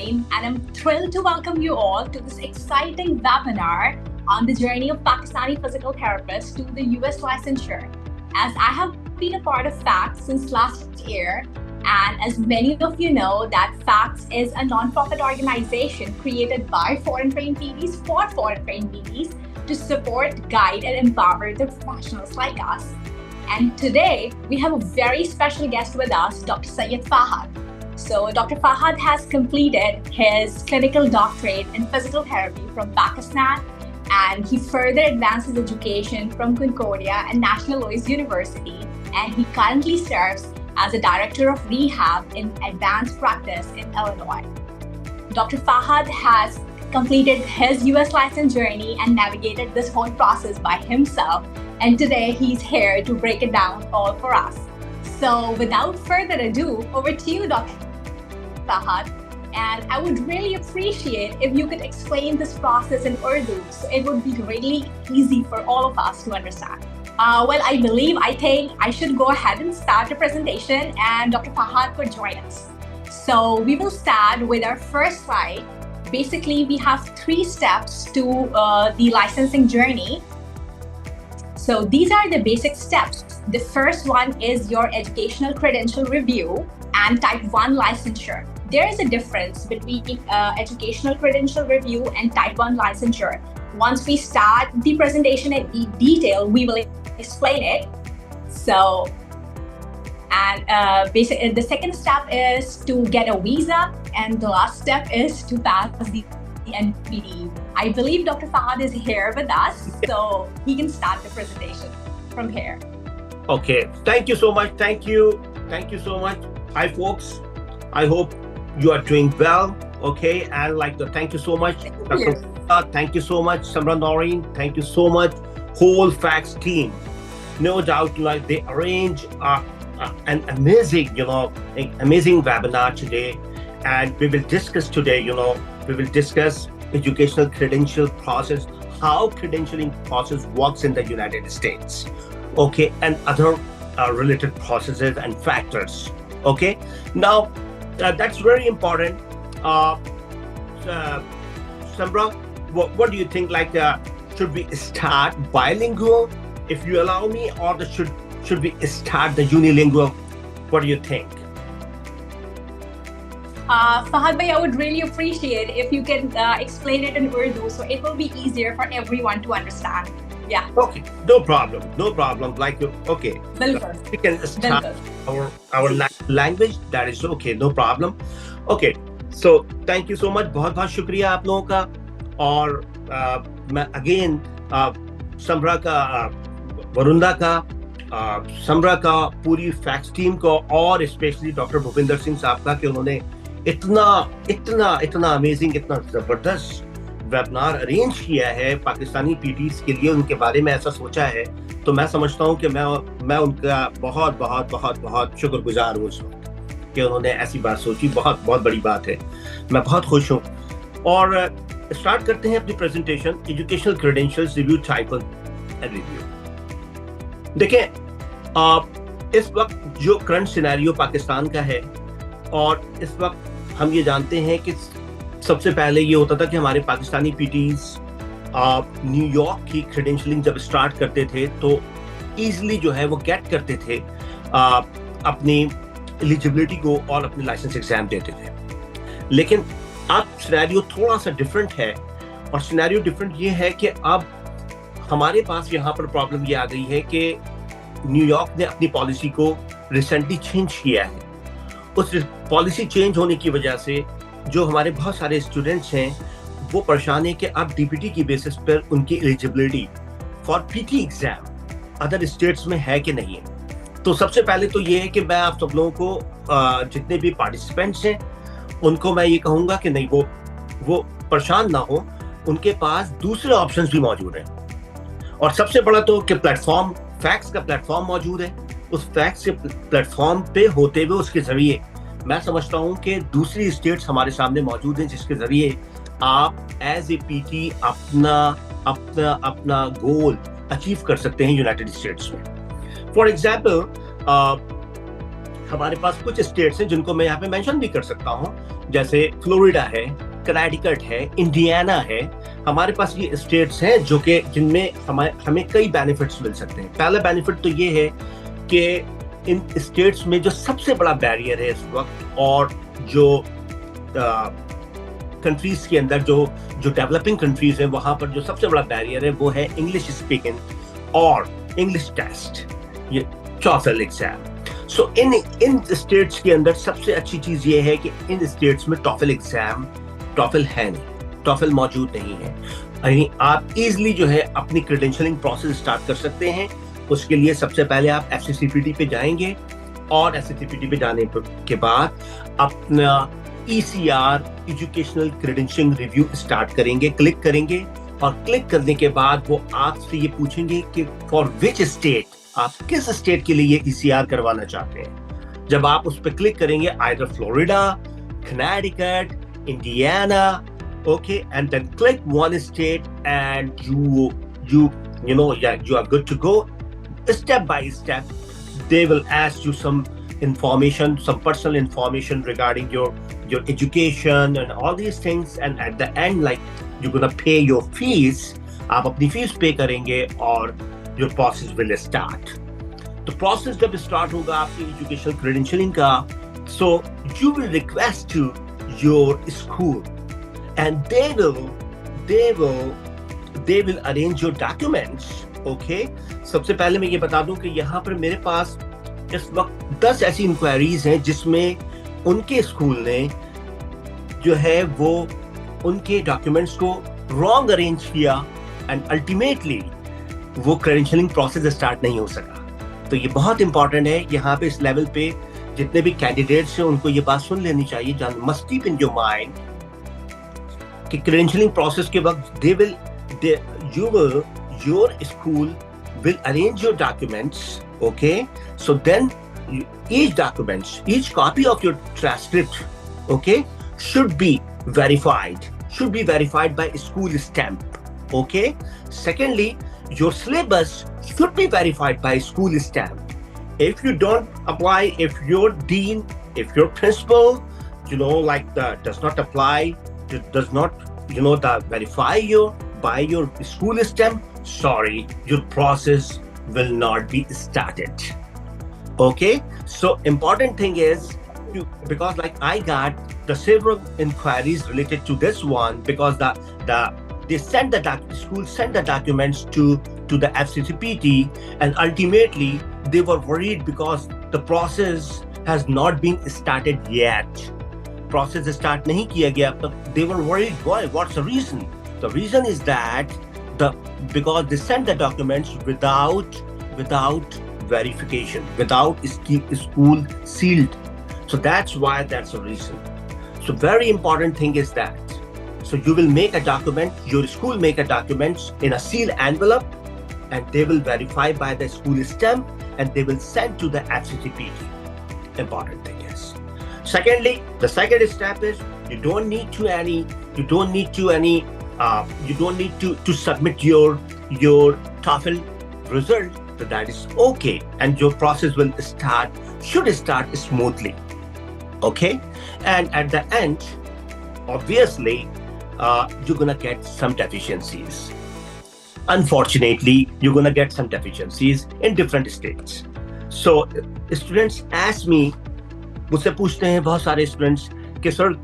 Noreen, and I'm thrilled to welcome you all to this exciting webinar on the journey of Pakistani physical therapists to the US licensure. As I have been a part of FACTS since last year, and as many of you know, that FACTS is a non-profit organization created by foreign trained PTs for foreign trained PTs to support, guide, and empower the professionals like us. And today, we have a very special guest with us, Dr. Syed Fahad. So Dr. Fahad has completed his clinical doctorate in physical therapy from Pakistan, and he further advanced his education from Concordia and National Louis University, and he currently serves as a director of rehab in advanced practice in Illinois. Dr. Fahad has completed his US license journey and navigated this whole process by himself, and today he's here to break it down all for us. So without further ado, over to you, Dr. Fahad. And I would really appreciate if you could explain this process in Urdu, so it would be really easy for all of us to understand. Well, I think I should go ahead and start the presentation, and Dr. Fahad could join us. So we will start with our first slide. Basically, we have 3 steps to the licensing journey. So these are the basic steps. The first one is your educational credential review and type 1 licensure. There is a difference between educational credential review and type 1 licensure. Once we start the presentation in detail, we will explain it. So, and basically the second step is to get a visa, and the last step is to pass the NPTE. I believe Dr. Fahad is here with us, so he can start the presentation from here. Okay, thank you so much. Thank you so much. Hi folks, I hope you are doing well. Okay, and thank you so much. Thank you so much, Samra Noreen. Thank you so much, whole FACTS team. No doubt, they arrange an amazing, amazing webinar today, and we will discuss today. We will discuss educational credential process, how credentialing process works in the United States, okay, and other related processes and factors. Okay, now that's very important. Samra, what do you think? Should we start bilingual, if you allow me, or should we start the unilingual? What do you think? Fahad bhai, I would really appreciate if you can explain it in Urdu, so it will be easier for everyone to understand. Yeah. Okay, no problem. Okay. Bilkul. We can start our language. That is okay. No problem. Okay. So thank you so much. बहुत शुक्रिया आप लोगों का. और मैं again समरा का, वरुंदा का, समरा का, पूरी फैक्ट्स टीम को, और स्पेशली डॉक्टर भूपिंदर सिंह साहब का, कि उन्होंने इतना अमेजिंग, इतना जबरदस्त वेबिनार अरेंज किया है पाकिस्तानी पीटीज के लिए, उनके बारे में ऐसा सोचा है. तो मैं समझता हूँ कि मैं उनका बहुत शुक्रगुजार हूँ कि उन्होंने ऐसी बात सोची. बहुत बड़ी बात है. मैं बहुत खुश हूँ. और स्टार्ट करते हैं अपनी presentation. Educational credentials review, type 1 review. देखें, इस वक्त जो करंट सिनेरियो पाकिस्तान का है, और इस वक्त हम ये जानते हैं कि सबसे पहले ये होता था कि हमारे पाकिस्तानी पीटीज न्यूयॉर्क की क्रेडेंशियलिंग जब स्टार्ट करते थे तो ईजिली जो है वो गेट करते थे अपनी एलिजिबिलिटी को, और अपनी लाइसेंस एग्जाम देते थे. लेकिन अब सिनेरियो थोड़ा सा डिफरेंट है, और सिनेरियो डिफरेंट ये है कि अब हमारे पास यहाँ पर प्रॉब्लम ये आ गई है कि न्यूयॉर्क ने अपनी पॉलिसी को रिसेंटली चेंज किया है. उस पॉलिसी चेंज होने की वजह से जो हमारे बहुत सारे स्टूडेंट्स हैं वो परेशान है कि अब डीपीटी की बेसिस पर उनकी eligibility for PT exam other states में है कि नहीं है. तो सबसे पहले तो ये है कि मैं आप सब लोगों को, जितने भी पार्टिसिपेंट्स हैं, उनको मैं ये कहूँगा कि नहीं, वो परेशान ना हो. उनके पास दूसरे ऑप्शंस भी मौजूद हैं. और सबसे बड़ा तो कि प्लेटफॉर्म, फैक्ट्स का प्लेटफॉर्म मौजूद है. उस फैक्ट्स के प्लेटफॉर्म पे होते हुए उसके जरिए मैं समझता हूँ कि दूसरी स्टेट्स हमारे सामने मौजूद हैं, जिसके जरिए आप एज ए पीटी अपना गोल अचीव कर सकते हैं यूनाइटेड स्टेट्स में. फॉर एग्जाम्पल, हमारे पास कुछ स्टेट्स हैं जिनको मैं यहाँ पे मेंशन भी कर सकता हूँ, जैसे फ्लोरिडा है, कनेटिकट है, इंडियाना है। हमारे पास ये स्टेट्स हैं जो कि जिनमें हमें कई बेनिफिट्स मिल सकते हैं। पहला बेनिफिट तो ये है कि इन स्टेट्स में जो सबसे बड़ा बैरियर है इस वक्त, और जो कंट्रीज के अंदर जो डेवलपिंग कंट्रीज है वहां पर जो सबसे बड़ा बैरियर है वो है इंग्लिश स्पीकिंग और इंग्लिश टेस्ट, ये TOEFL एग्जाम। सो इन स्टेट्स के अंदर सबसे अच्छी चीज ये है कि इन स्टेट्स में TOEFL है नहीं, TOEFL मौजूद नहीं है। यानी आप इजीली जो है अपनी क्रेडेंशियलिंग प्रोसेस स्टार्ट कर सकते हैं। उसके लिए सबसे पहले आप FCCPT पे जाएंगे, और FCCPT पे जाने के बाद अपना ECR एजुकेशनल क्रेडेंशियलिंग रिव्यू स्टार्ट करेंगे, क्लिक करेंगे, और क्लिक करने के बाद वो आपसे ये पूछेंगे कि फॉर विच स्टेट, आप किस स्टेट के लिए ये ECR करवाना चाहते हैं। जब आप उस पर क्लिक करेंगे, either Florida, Connecticut, Indiana, okay, and then click one state and you are good to go. Step by step they will ask you some information, some personal information regarding your education and all these things, and at the end like you're gonna pay your fees. आप अपनी fees पे करेंगे और your process will start. तो process जब start होगा आपकी educational credentialing का, so you will request to your school and they will arrange your documents. Okay, सबसे पहले मैं ये बता दूं कि यहाँ पर मेरे पास इस वक्त 10 ऐसी इंक्वायरीज हैं जिसमें उनके स्कूल ने जो है वो उनके डॉक्यूमेंट्स को रॉन्ग अरेंज किया एंड अल्टीमेटली वो क्रेडेंशियलिंग प्रोसेस स्टार्ट नहीं हो सका। तो ये बहुत इंपॉर्टेंट है यहाँ पे, इस लेवल पे जितने भी कैंडिडेट्स हैं उनको ये बात सुन लेनी चाहिए, must keep in your mind कि क्रेडेंशियलिंग प्रोसेस के वक्त your school will arrange your documents, okay? So then each copy of your transcript, okay, should be verified by school stamp, okay? Secondly, your syllabus should be verified by school stamp. If you don't apply, if your dean, if your principal, does not apply, does not, verify you by your school stamp, sorry, your process will not be started. Okay, so important thing is because like I got the several inquiries related to this one, because they sent school sent the documents to the FCCPT, and ultimately they were worried because the process has not been started yet. Process start nahi kiya gaya ab tak. They were worried. Why? What's the reason? The reason is that because they sent the documents without verification, without school sealed. So that's why, that's the reason. So very important thing is that. So you will make a document, your school make a document in a sealed envelope, and they will verify by the school stamp, and they will send to the FCCPT. Important thing is. Secondly, the second step is you don't need to submit your TOEFL result. So that is okay, and your process should start smoothly. Okay, and at the end, obviously, you're gonna get some deficiencies. Unfortunately, you're gonna get some deficiencies in different states. So students ask me, मुझसे पूछते हैं बहुत सारे students कि sir,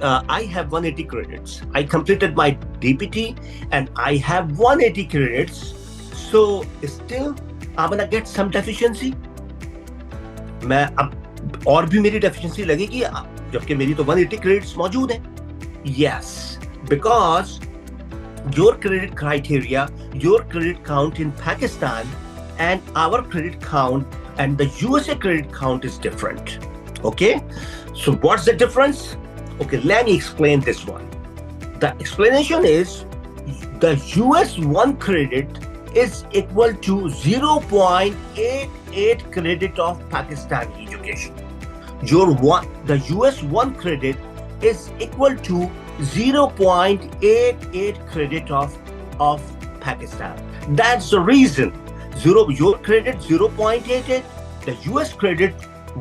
I have 180 credits. I completed my DPT and I have 180 credits. So still, I'm gonna get some deficiency. मैं अब और भी मेरी deficiency लगेगी जबकि मेरी तो 180 credits मौजूद हैं. Yes, because your credit criteria, your credit count in Pakistan and our credit count and the USA credit count is different. Okay, so what's the difference? Okay, let me explain this one. The explanation is the US 1 credit is equal to 0.88 credit of Pakistani education. The US 1 credit is equal to 0.88 credit of Pakistan. That's the reason. Your credit 0.88, the US credit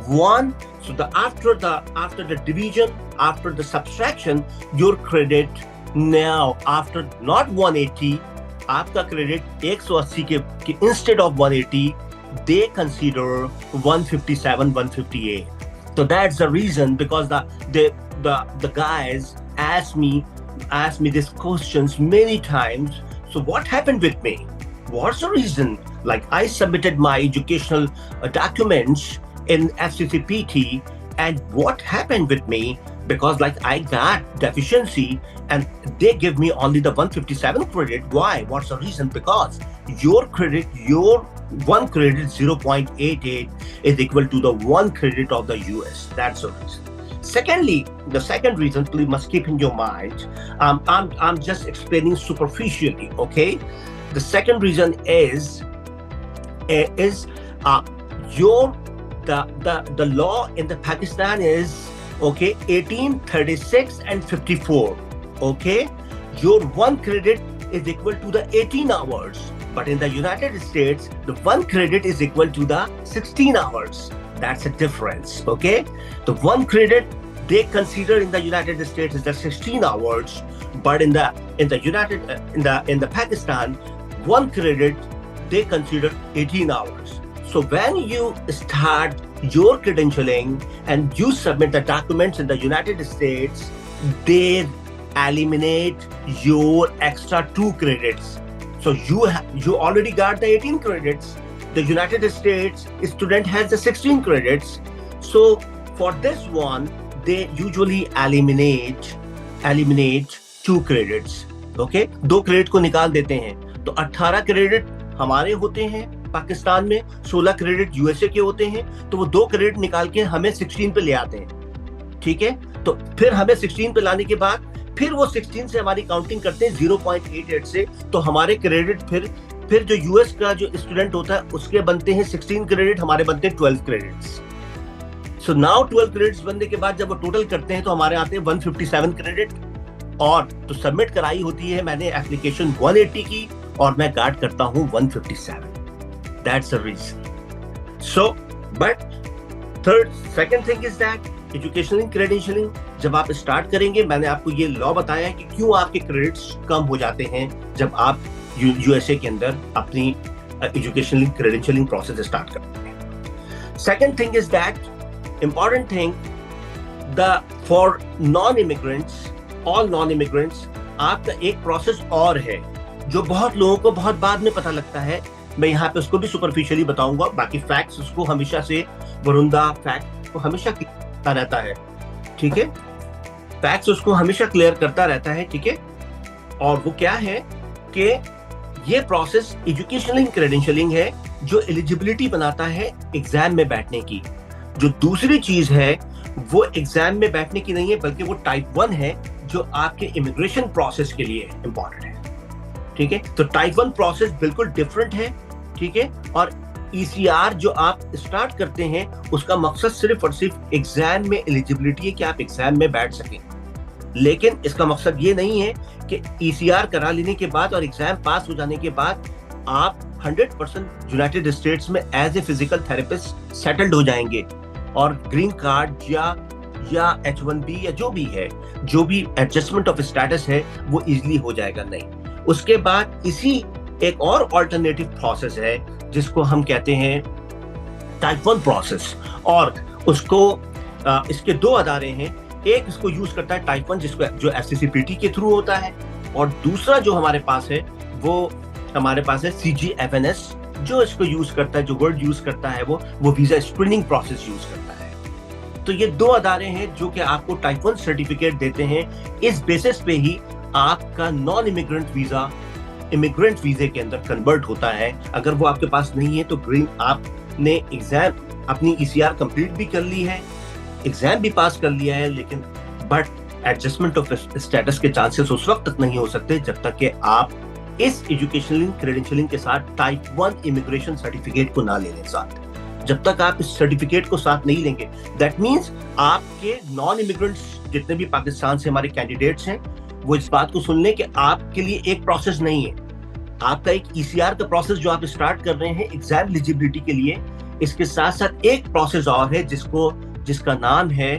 One, so after the division, after the subtraction, your credit now after not 180, आपका credit 180 के instead of 180, they consider 157, 158. So that's the reason, because the guys asked me these questions many times. So what happened with me? What's the reason? Like, I submitted my educational documents in FCCPT, and what happened with me? Because like I got deficiency and they give me only the 157 credit. Why? What's the reason? Because your one credit 0.88 is equal to the one credit of the US. That's the reason. Secondly, the second reason, please must keep in your mind. I'm just explaining superficially. Okay. The second reason is the law in the Pakistan is, okay, 1836 and 54. Okay, your one credit is equal to the 18 hours, but in the United States, the one credit is equal to the 16 hours. That's a difference. Okay, the one credit they consider in the United States is the 16 hours, but in the Pakistan, one credit they consider 18 hours. So when you start your credentialing and you submit the documents in the United States, they eliminate your extra 2 credits. So you already got the 18 credits. The United States student has the 16 credits. So for this one, they usually eliminate 2 credits. Okay, 2 credit को निकाल देते हैं. तो 18 credit हमारे होते हैं पाकिस्तान में, 16 credit USA के होते हैं. तो वो 2 क्रेडिट निकाल के हमें 16 पे ले आते हैं. ठीक है, तो फिर हमें 16 पे लाने के बाद फिर वो 16 से हमारी काउंटिंग करते हैं 0.88 से. तो हमारे क्रेडिट फिर जो यूएस का जो स्टूडेंट होता है उसके बनते हैं 16 क्रेडिट, हमारे बनते हैं 12 क्रेडिट्स. सो नाउ 12 क्रेडिट्स बनने के बाद जब वो टोटल करते हैं तो हमारे आते हैं 157 क्रेडिट. और तो सबमिट कराई होती है मैंने एप्लीकेशन 180 की और मैं गार्ड करता हूं 157. That's the reason. So, but second thing is that educational credentialing जब आप स्टार्ट करेंगे, मैंने आपको ये लॉ बताया है कि क्यों आपके क्रेडिट्स कम हो जाते हैं जब आप यूएसए के अंदर अपनी एजुकेशनल क्रेडेंशियलिंग प्रोसेस स्टार्ट करते हैं. Second thing is that important thing, for non-immigrants, all non-immigrants, आपका एक प्रोसेस और है जो बहुत लोगों को बहुत बाद में पता लगता है. मैं यहाँ पे उसको भी सुपरफिशियली बताऊंगा, बाकी फैक्ट्स उसको हमेशा से वरुंदा फैक्ट को हमेशा करता रहता है. ठीक है, फैक्ट्स उसको हमेशा क्लियर करता रहता है. ठीक है, और वो क्या है कि ये प्रोसेस एजुकेशनल क्रेडेंशियलिंग है जो एलिजिबिलिटी बनाता है एग्जाम में बैठने की. जो दूसरी चीज है वो एग्जाम में बैठने की नहीं है, बल्कि वो टाइप 1 है जो आपके इमिग्रेशन प्रोसेस के लिए इंपॉर्टेंट है. ठीक है, तो टाइप 1 प्रोसेस बिल्कुल डिफरेंट है. ठीक है, और ईसीआर जो आप स्टार्ट करते हैं उसका मकसद सिर्फ और सिर्फ एग्जाम में एलिजिबिलिटी है कि आप एग्जाम में बैठ सकें. लेकिन इसका मकसद ये नहीं है कि ईसीआर करा लेने के बाद और एग्जाम पास हो जाने के बाद आप 100% यूनाइटेड स्टेट्स में as a physical therapist settled हो जाएंगे और ग्रीन कार्ड या H1B या जो भी एडजस्टमेंट ऑफ स्टेटस है वो इजीली हो जाएगा. नहीं, उसके बाद इसी एक और अल्टरनेटिव प्रोसेस है जिसको हम कहते हैं टाइप 1 प्रोसेस, और उसको इसके 2 अदारे हैं. एक इसको यूज करता है टाइप 1 जो FCCPT के थ्रू होता है, और दूसरा जो हमारे पास है वो हमारे पास है CGFNS जो इसको यूज करता है. जो वर्ड यूज करता है वो वीजा स्क्रीनिंग प्रोसेस यूज करता है. तो ये 2 अदारे हैं जो कि आपको टाइप 1 सर्टिफिकेट देते हैं. इस बेसिस पे ही आपका नॉन इमिग्रेंट वीजा इमिग्रेंट वीजे के अंदर कन्वर्ट होता है. अगर वो आपके पास नहीं है तो ग्रीन आपने एग्जाम अपनी ECR कंप्लीट भी कर ली है, एग्जाम भी पास कर लिया है, लेकिन बट एडजस्टमेंट ऑफ स्टेटस के चांसेस उस वक्त तक नहीं हो सकते जब तक कि आप इस एजुकेशनल क्रेडेंशियलिंग के साथ टाइप 1 इमिग्रेशन सर्टिफिकेट को ना ले लें साथ. जब तक आप इस सर्टिफिकेट को साथ नहीं लेंगे, दैट मींस आपके नॉन इमिग्रेंट्स जितने भी पाकिस्तान से हमारे कैंडिडेट्स हैं वो इस बात को सुन लें कि आपके लिए एक प्रोसेस नहीं है. आपका एक ECR का प्रोसेस जो आप स्टार्ट कर रहे हैं एग्जाम एलिजिबिलिटी के लिए, इसके साथ साथ एक प्रोसेस और है जिसका नाम है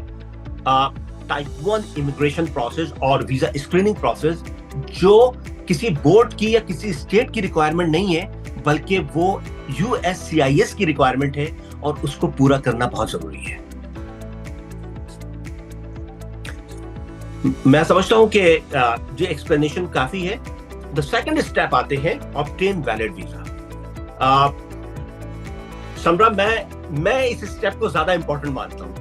टाइप 1 इमिग्रेशन प्रोसेस और वीजा स्क्रीनिंग प्रोसेस, जो किसी बोर्ड की या किसी स्टेट की रिक्वायरमेंट नहीं है, बल्कि वो USCIS की रिक्वायरमेंट है और उसको पूरा करना बहुत जरूरी है। मैं समझता हूं कि ये एक्सप्लेनेशन काफी है। द सेकंड स्टेप आते हैं ऑब्टेन वैलिड वीजा। समरा, मैं इस स्टेप को ज्यादा इंपॉर्टेंट मानता हूं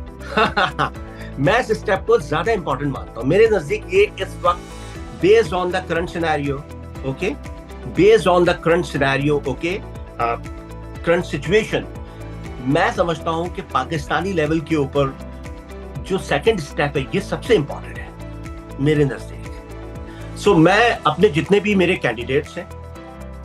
मैं इस स्टेप को ज्यादा इंपॉर्टेंट मानता हूं। मेरे नजदीक ये इस वक्त based on the current scenario, okay, based on the current scenario, okay, current situation, मैं समझता हूं कि पाकिस्तानी लेवल के ऊपर जो सेकंड स्टेप है ये सबसे इंपॉर्टेंट है मेरे नजदीक। सो मैं अपने जितने भी मेरे कैंडिडेट्स हैं,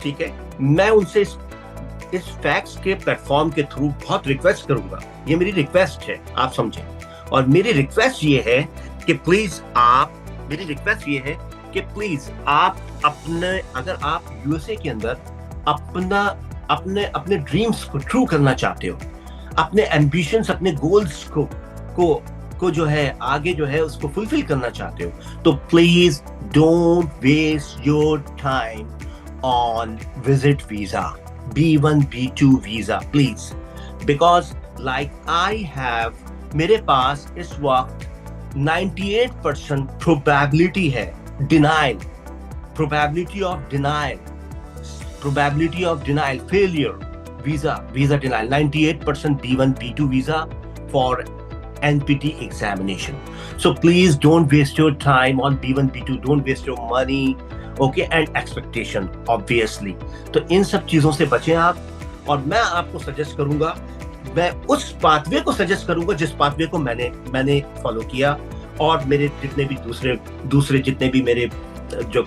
ठीक है, मैं उनसे इस फैक्ट्स के प्लेटफॉर्म के थ्रू बहुत रिक्वेस्ट करूंगा, ये मेरी रिक्वेस्ट है, आप समझें। और मेरी रिक्वेस्ट ये है कि प्लीज आप अपने, अगर आप यूएसए के अंदर अपने ड्रीम्स को ट्रू करना चाहते हो, अपने एम्बिशंस, अपने गोल्स को जो है आगे जो है उसको फुलफिल करना चाहते हो, तो please don't waste your time on visit visa, B1 B2 visa, please, because like मेरे पास इस वक्त 98% प्रोबेबिलिटी है probability of denial, failure, visa denial, 98% B1 B2 visa for NPT examination. So please don't waste your time on B1 B2, don't waste your money, okay, and expectation obviously. तो इन सब चीजों से बचें आप, और मैं आपको सजेस्ट करूंगा, मैं उस पाथवे को सजेस्ट करूंगा जिस पाथवे को मैंने फॉलो किया, और मेरे जितने भी दूसरे जितने भी मेरे जो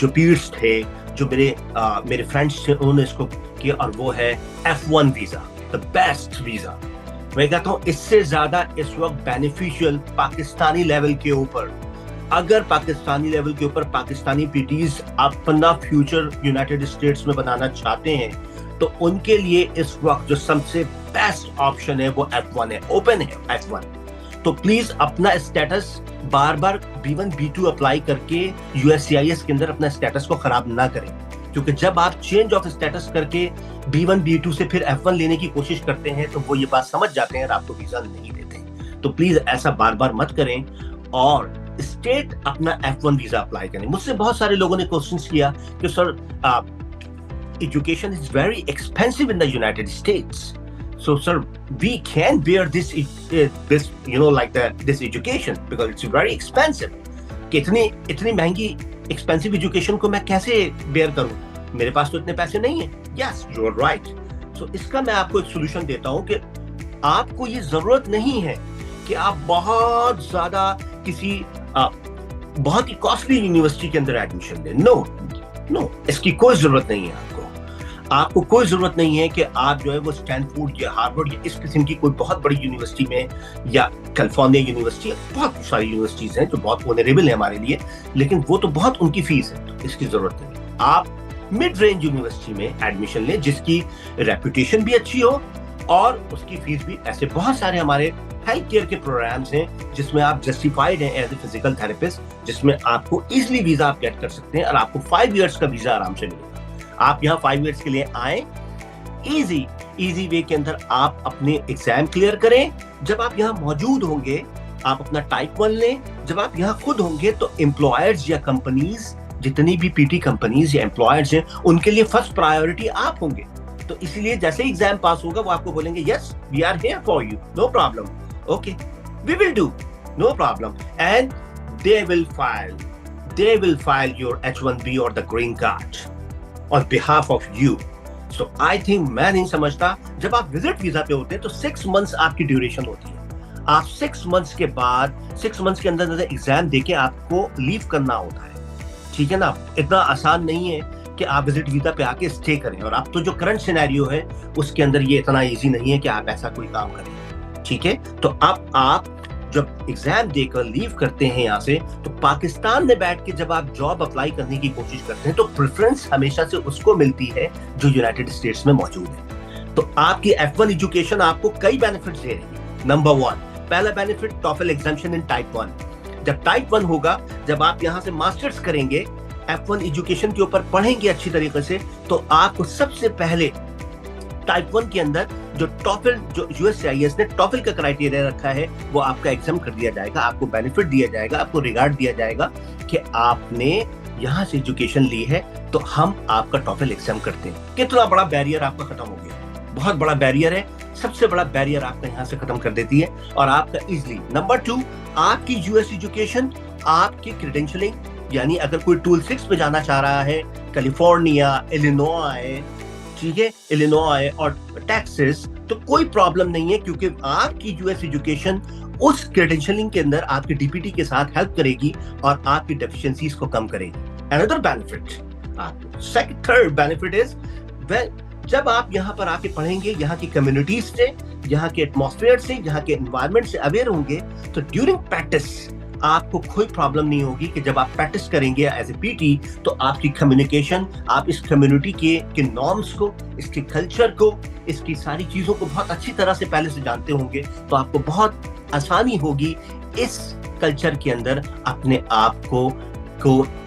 पीयर्स थे, जो मेरे फ्रेंड्स थे, उन्होंने इसको किया, और वो है F1 visa, the best visa. मैं कहता हूँ इससे ज्यादा इस वक्त बेनिफिशियल पाकिस्तानी लेवल के ऊपर, अगर पाकिस्तानी लेवल के ऊपर पाकिस्तानी पीटीज अपना फ्यूचर यूनाइटेड स्टेट्स में बनाना चाहते हैं, तो उनके लिए इस वक्त जो सबसे बेस्ट ऑप्शन है वो F1 है, ओपन है F1। तो प्लीज अपना status bar B1 B2 apply करके USCIS के अंदर अपना स्टेटस को खराब ना करें, क्योंकि जब आप चेंज ऑफ स्टेटस करके B1 B2 से फिर F1 लेने की कोशिश करते हैं तो वो ये बात समझ जाते हैं और आपको वीजा नहीं देते। तो प्लीज ऐसा बार मत करें, और स्टेट अपना F1 वीजा अप्लाई करें। मुझसे बहुत सारे लोगों ने क्वेश्चंस किया कि sir education is very expensive in the United States. So, sir, we can't bear this education because it's very expensive. कि इतनी महंगी expensive education को मैं कैसे bear करूं? मेरे पास तो इतने पैसे नहीं हैं। Yes, you are right. So, इसका मैं आपको एक solution देता हूं कि आपको ये जरूरत नहीं है कि आप बहुत ज्यादा किसी बहुत ही कॉस्टली यूनिवर्सिटी के अंदर एडमिशन दें। नो, इसकी कोई जरूरत नहीं है। आपको कोई जरूरत नहीं है कि आप जो है वो स्टैनफोर्ड या हार्वर्ड या इस किस्म की कोई बहुत बड़ी यूनिवर्सिटी में, या कैलिफोर्निया यूनिवर्सिटी, बहुत सारी यूनिवर्सिटीज हैं जो बहुत ऑनरेबल है हमारे लिए, लेकिन वो तो बहुत उनकी फीस है, तो इसकी जरूरत नहीं। आप मिड रेंज यूनिवर्सिटी में एडमिशन लें जिसकी रेपुटेशन भी अच्छी हो और उसकी फीस भी। ऐसे बहुत सारे हमारे हेल्थ केयर के प्रोग्राम्स हैं जिसमें आप जस्टिफाइड हैं एज ए फिजिकल थेरेपिस्ट, जिसमें आपको इजिली वीजा आप गेट कर सकते हैं और आपको 5 इयर्स का वीजा आराम से मिलेगा। आप यहाँ 5 इयर्स के लिए आए, इजी वे के अंदर आप अपने एग्जाम क्लियर करें। जब आप यहाँ मौजूद होंगे आप अपना टाइप 1 लें। जब आप यहाँ खुद होंगे तो एम्प्लॉयर्स या कंपनीज, जितनी भी पीटी कंपनीज या एम्प्लॉयर्स हैं, उनके लिए फर्स्ट प्रायोरिटी आप होंगे। तो इसलिए जैसे एग्जाम पास होगा वो आपको बोलेंगे yes we are here for you, no problem, okay we will do, no problem, and they will file your H1B और the green card on behalf of you. So I think मैं नहीं समझता, जब आप विजिट वीजा पे होते हैं तो 6 मंथ्स आपकी ड्यूरेशन होती है। आप 6 मंथ्स के बाद 6 मंथ्स के अंदर एग्जाम देके आपको लीव करना होता है, ठीक है ना। इतना आसान नहीं है कि आप विजिट वीजा पे आके स्टे करें, और अब तो जो करंट सिनेरियो है उसके अंदर ये इतना इजी नहीं है कि आप ऐसा कोई काम करें, ठीक है। तो अब आप जब एग्जाम देकर लीव करते हैं यहाँ से, तो पाकिस्तान में बैठ के जब आप जॉब अप्लाई करने की कोशिश करते हैं तो प्रेफरेंस हमेशा से उसको मिलती है जो यूनाइटेड स्टेट्स में मौजूद है। तो आपकी F1 एजुकेशन आपको कई बेनिफिट्स दे रही है। नंबर 1, पहला बेनिफिट, टॉफल एग्जाम्शन इन टाइप 1। जब टाइप 1 होगा, जब आप यहाँ से मास्टर्स करेंगे, F1 एजुकेशन के ऊपर पढ़ेंगे अच्छी तरीके से, तो आपको सबसे पहले टाइप 1 के अंदर जो टॉफल, जो USCIS ने टॉफल का क्राइटेरिया रखा है, वो आपका एग्जाम कर दिया जाएगा, आपको बेनिफिट दिया जाएगा, आपको रिगार्ड दिया जाएगा कि आपने यहाँ से एजुकेशन ली है, तो हम आपका टॉफल एग्जाम करते हैं। कितना बड़ा बैरियर आपका खत्म हो गया, बहुत बड़ा बैरियर है, सबसे बड़ा बैरियर आपका यहाँ से खत्म कर देती है और आपका इजिली। नंबर 2, आपकी US एजुकेशन, आपकी क्रेडेंशियलिंग, यानी अगर कोई टूल 6 में जाना चाह रहा है, कैलिफोर्निया, इलिनॉय, ठीक है, इलिनॉय और टेक्सास, तो कोई प्रॉब्लम नहीं है, क्योंकि आपकी US एजुकेशन उस क्रेडेंशियलिंग के अंदर आपकी DPT के साथ हेल्प करेगी और आपकी डेफिशिएंसीज को कम करेगी। Another benefit, third benefit is, जब आप यहाँ पर आके पढ़ेंगे, यहाँ की कम्युनिटीज से, यहाँ के एटमॉस्फेयर से, यहाँ के एनवायरनमेंट से अवेयर होंगे, तो ड्यूरिंग प्रैक्टिस आपको कोई प्रॉब्लम नहीं होगी कि जब आप प्रैक्टिस करेंगे एज ए PT, तो आपकी कम्युनिकेशन, आप इस कम्युनिटी के नॉर्म्स को, इसके कल्चर को, इसकी सारी चीजों को बहुत अच्छी तरह से पहले से जानते होंगे, तो आपको बहुत आसानी होगी इस कल्चर के अंदर अपने आप को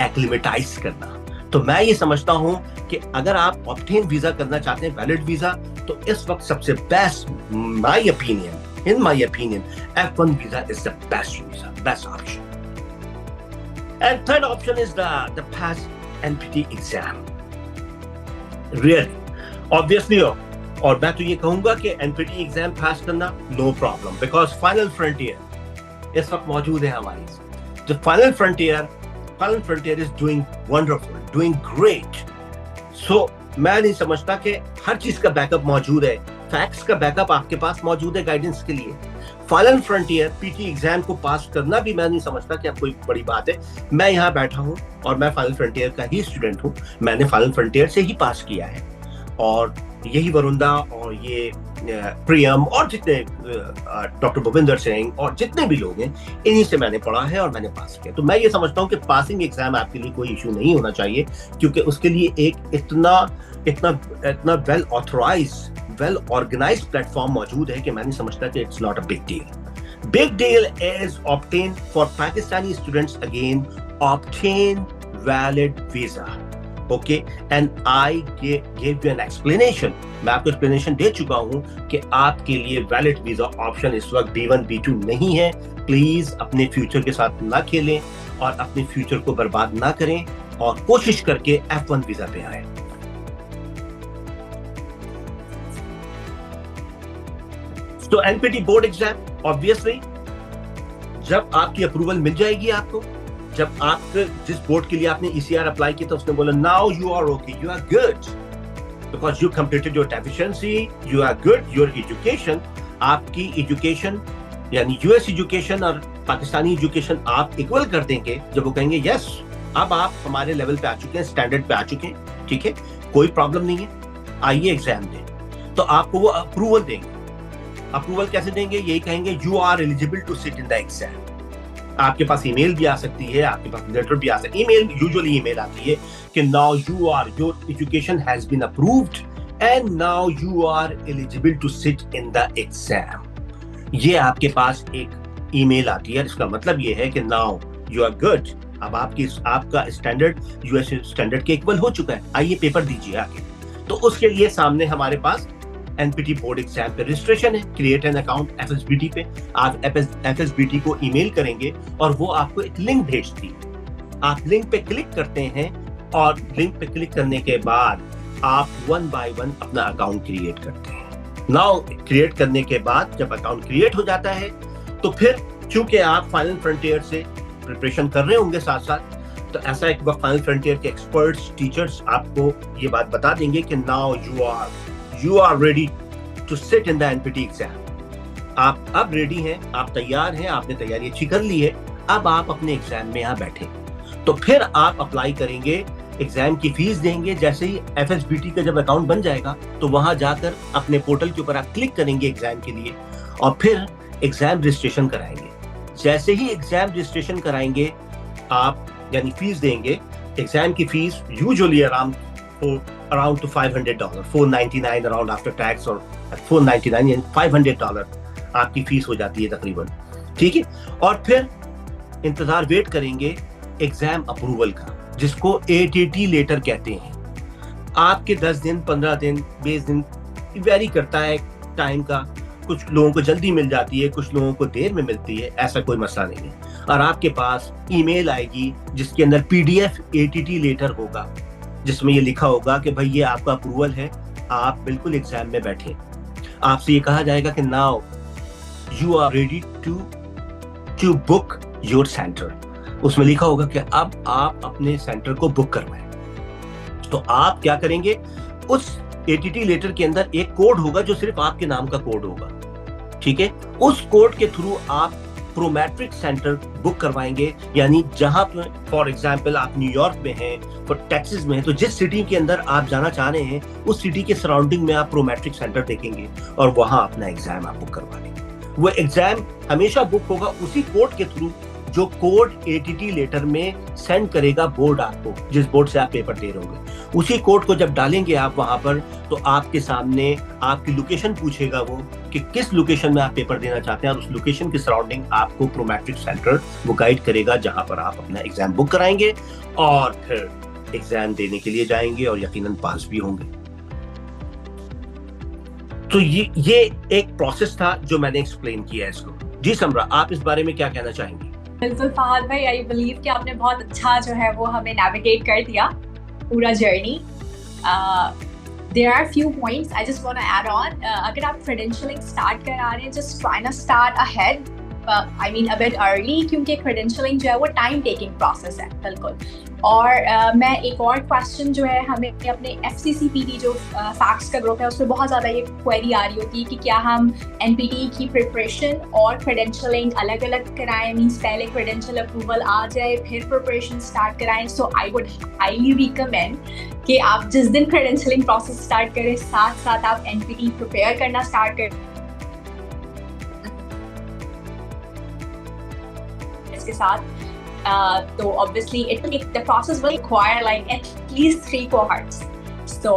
एक्लिमेटाइज करना। तो मैं ये समझता हूं कि अगर आप ऑब्टेन वीजा करना चाहते हैं, वैलिड वीजा, तो इस वक्त सबसे best, in my opinion, F1 visa is the best visa, best option. And third option is the pass NPT exam. Really, obviously, और मैं तो ये कहूंगा कि NPT एग्जाम पास करना no problem, because final frontier इस वक्त मौजूद है हमारी। जो final frontier is doing wonderful, doing great. So मैं नहीं समझता कि हर चीज का बैकअप मौजूद है, फैक्ट्स का बैकअप आपके पास मौजूद है गाइडेंस के लिए। फाइनल फ्रंटियर PT एग्जाम को पास करना भी मैं नहीं समझता कि अब कोई बड़ी बात है। मैं यहाँ बैठा हूँ और मैं फाइनल फ्रंटियर का ही स्टूडेंट हूँ, मैंने फाइनल फ्रंटियर से ही पास किया है, और यही वरुंदा और ये प्रियम और जितने डॉक्टर भूपिंदर सिंह और जितने भी लोग हैं, इन्हीं से मैंने पढ़ा है और मैंने पास किया। तो मैं ये समझता हूँ कि पासिंग एग्जाम आपके लिए कोई इशू नहीं होना चाहिए, क्योंकि उसके लिए एक इतना well authorize, well organized platform मौजूद है कि मैं नहीं समझता कि it's not a big deal. Big deal is obtain for Pakistani students again, obtain valid visa. Okay, and I give you an explanation. मैं आपको एक्सप्लेनेशन दे चुका हूं कि आपके लिए वैलिड वीजा ऑप्शन इस वक्त B1 B2 नहीं है। प्लीज अपने फ्यूचर के साथ ना खेलें और अपने फ्यूचर को बर्बाद ना करें, और कोशिश करके F1 वीजा पे आए। तो NPT बोर्ड एग्जाम, ऑब्वियसली जब आपकी अप्रूवल मिल जाएगी आपको, जब आप जिस बोर्ड के लिए आपने ECR अप्लाई किया था उसने बोला now you are okay, you are good, because you completed your deficiency, you are good, your education, आपकी एजुकेशन यानी US एजुकेशन और पाकिस्तानी एजुकेशन आप इक्वल कर देंगे। जब वो कहेंगे यस, अब आप हमारे लेवल पे आ चुके हैं, स्टैंडर्ड पे आ चुके हैं, ठीक है, कोई प्रॉब्लम नहीं है, आइए एग्जाम दें, तो आपको वो अप्रूवल देंगे। अप्रूवल कैसे देंगे? यही कहेंगे you are eligible to sit in the exam. आपके पास ईमेल भी आ सकती है, आपके पास लेटर भी आ सकती है। ईमेल, यूजुअली ईमेल आती है कि now your education has been approved and now you are eligible to sit in the exam. ये आपके पास एक ईमेल आती है, इसका मतलब ये है कि नाउ यू आर गुड, अब आपका स्टैंडर्ड US स्टैंडर्ड के इक्वल हो चुका है, आइए पेपर दीजिए आगे। तो उसके लिए सामने हमारे पास NPT बोर्ड एग्जाम पे रजिस्ट्रेशन है, क्रिएट एन अकाउंट FSBT पे। आप FSBT को ईमेल करेंगे और वो आपको एक लिंक भेजती है। आप लिंक पे क्लिक करते हैं और लिंक पे क्लिक करने के बाद आप 1 by 1 अपना अकाउंट क्रिएट करते हैं। नाउ क्रिएट करने के बाद जब अकाउंट क्रिएट हो जाता है, तो फिर चूंकि आप फाइनल फ्रंटियर से प्रिपरेशन कर रहे होंगे साथ साथ, तो ऐसा एक वक्त फाइनल फ्रंटियर के एक्सपर्ट्स, टीचर्स आपको ये बात बता देंगे कि now you are ready to sit in the NPT exam. आप अब रेडी हैं, आप तैयार हैं, आपने तैयारी अच्छी कर ली है, अब आप अपने एग्जाम में यहाँ बैठे। तो फिर आप अप्लाई करेंगे, एग्जाम की फीस देंगे। जैसे ही FSBT का जब अकाउंट बन जाएगा, तो वहां जाकर अपने पोर्टल के ऊपर आप क्लिक करेंगे एग्जाम के लिए, और फिर एग्जाम रजिस्ट्रेशन कराएंगे। जैसे ही एग्जाम रजिस्ट्रेशन कराएंगे आप, यानी फीस देंगे, एग्जाम की fees usually around two $500, $499 around after tax, और $499 यानी $500 आपकी फीस हो जाती है तकरीबन, ठीक है। और फिर इंतजार वेट करेंगे एग्जाम अप्रूवल का, जिसको ATT लेटर कहते हैं। आपके 10 दिन, 15 दिन, 20 दिन वेरी करता है टाइम का, कुछ लोगों को जल्दी मिल जाती है, कुछ लोगों को देर में मिलती है, ऐसा कोई मसला नहीं है। और आपके पास ईमेल आएगी जिसके अंदर PDF ATT लेटर होगा, जिसमें ये लिखा होगा कि भाई ये आपका अप्रूवल है, आप बिल्कुल एग्जाम में बैठे। आपसे ये कहा जाएगा कि now you are ready to book your centre. उसमें लिखा होगा कि अब आप अपने सेंटर को बुक करवाएं। तो आप क्या करेंगे, उस ATT लेटर के अंदर एक कोड होगा जो सिर्फ आपके नाम का कोड होगा, ठीक है। उस कोड के थ्रू आप प्रोमेट्रिक सेंटर बुक करवाएंगे, यानी जहां पर फॉर एग्जांपल आप न्यूयॉर्क में हैं, और टेक्सास में हैं, तो जिस सिटी के अंदर आप जाना चाह रहे हैं उस सिटी के सराउंडिंग में आप प्रोमेट्रिक सेंटर देखेंगे और वहां अपना एग्जाम आप बुक करवा लेंगे। वो एग्जाम हमेशा बुक होगा उसी कोड के थ्रू जो कोड ATT लेटर में सेंड करेगा बोर्ड आपको, जिस बोर्ड से आप पेपर दे रहे होंगे। उसी कोड को जब डालेंगे आप वहां पर, तो आपके सामने आपकी लोकेशन पूछेगा वो कि किस लोकेशन में आप पेपर देना चाहते हैं, और उस लोकेशन के सराउंडिंग आपको प्रोमेट्रिक सेंटर वो गाइड करेगा जहां पर आप अपना एग्जाम बुक कराएंगे और फिर एग्जाम देने के लिए जाएंगे और यकीनन पास भी होंगे। तो ये एक प्रोसेस था जो मैंने एक्सप्लेन किया है इसको। जी समरा, आप इस बारे में क्या कहना चाहेंगे? बिल्कुल फहद भाई, आई बिलीव कि आपने बहुत अच्छा जो है वो हमें नेविगेट कर दिया पूरा journey. There are few points I just want to add on. अगर आप क्रेडेंशियलिंग स्टार्ट करा रहे हैं, जस्ट ट्राई ना start ahead, I mean a bit early, क्योंकि क्रेडेंशियलिंग जो है वो टाइम टेकिंग प्रोसेस है बिल्कुल। और मैं एक और क्वेश्चन जो है, हमें अपने FCCPT जो फैक्ट्स का ग्रुप है उसमें बहुत ज़्यादा ये क्वेरी आ रही होती है कि क्या हम NPT की प्रिपरेशन और क्रेडेंशियलिंग अलग अलग कराएं, मीन्स पहले क्रेडेंशियल अप्रूवल आ जाए फिर प्रिपरेशन स्टार्ट कराएं। सो आई वुड हाईली रिकमेंड कि आप जिस दिन क्रेडेंशियलिंग प्रोसेस स्टार्ट करें, साथ साथ आप NPT प्रिपेयर करना स्टार्ट करें। इसके साथ तो obviously the process will require like at least 3 cohorts. So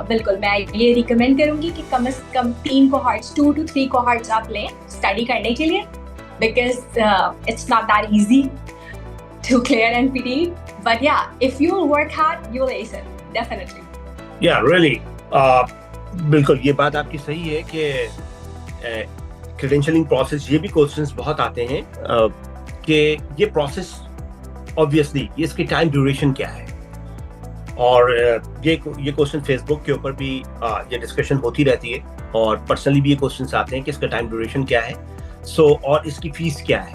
बिल्कुल मैं ये रिकमेंड करूँगी कि कम से कम 3 cohorts, 2 to 3 cohorts आप लें स्टडी करने के लिए, because it's not that easy to clear NPT. But yeah, if you work hard, you'll ace it, definitely. Yeah, really. बिल्कुल ये बात आपकी सही है कि क्रेडेंशियलिंग प्रोसेस, ये भी क्वेश्चंस बहुत आते हैं कि ये प्रोसेस ऑब्वियसली इसकी टाइम ड्यूरेशन क्या है, और ये क्वेश्चन फेसबुक के ऊपर भी ये डिस्कशन होती रहती है, और पर्सनली भी ये क्वेश्चंस आते हैं कि इसका टाइम ड्यूरेशन क्या है, और इसकी फीस क्या है।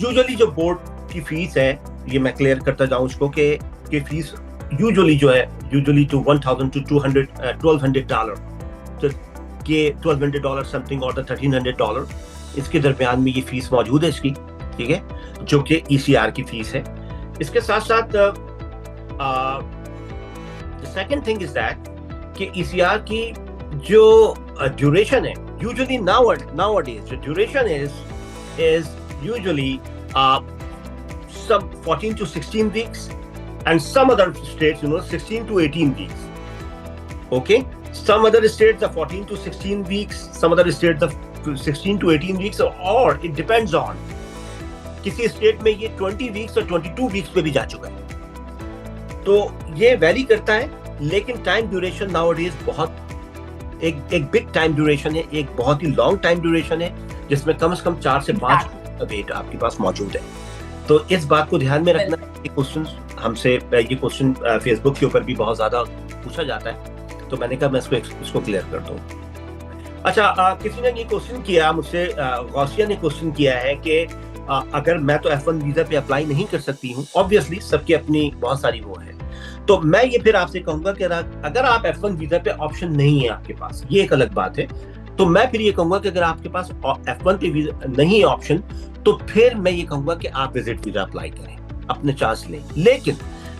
यूजुअली जो बोर्ड की फीस है, ये मैं क्लियर करता जाऊँ इसको कि फीस यूजुअली जो है टू $1,000 to $1,200 के $1,200 समथिंग और $1,300 इसके दरमियान में ये फीस मौजूद है इसकी, ठीक है, जो कि ECR की फीस है। इसके साथ साथ सेकंड थिंग इज दैट कि ECR की जो ड्यूरेशन है, यूजुअली nowadays जो duration is usually some 14 to 16 weeks, and some other states 16 to 18 weeks. Okay, some other states are 14 to 16 weeks, some other states are 16 to 18 weeks, or it depends on, किसी state में ये 20 weeks और 22 weeks पे भी जा चुका है। तो ये वेरी करता है, लेकिन टाइम ड्यूरेशन नाउअडेज बहुत एक बिग टाइम ड्यूरेशन है, एक बहुत ही लॉन्ग टाइम ड्यूरेशन है, जिसमें कम से कम 4 से 5 का वेट आपके पास मौजूद है। तो इस बात को ध्यान में रखना। ये क्वेश्चन फेसबुक के ऊपर भी बहुत ज्यादा पूछा जाता है, तो मैंने कहा मैं इसको क्लियर कर दूं। अच्छा, किसी ने ये क्वेश्चन किया मुझसे, गौसिया ने क्वेश्चन किया है कि अगर मैं तो F1 वीजा पे अप्लाई नहीं कर सकती हूँ, ऑब्वियसली सबकी अपनी बहुत सारी वो है, तो मैं ये फिर आपसे कहूंगा कि अगर आप F1 वीजा पे ऑप्शन नहीं है आपके पास, ये एक अलग बात है, तो मैं फिर ये कहूंगा कि अगर आपके पास F1 पे वीजा नहीं है ऑप्शन, तो फिर मैं ये कहूंगा कि आप विजिट वीजा अप्लाई करें, अपने चांस लें।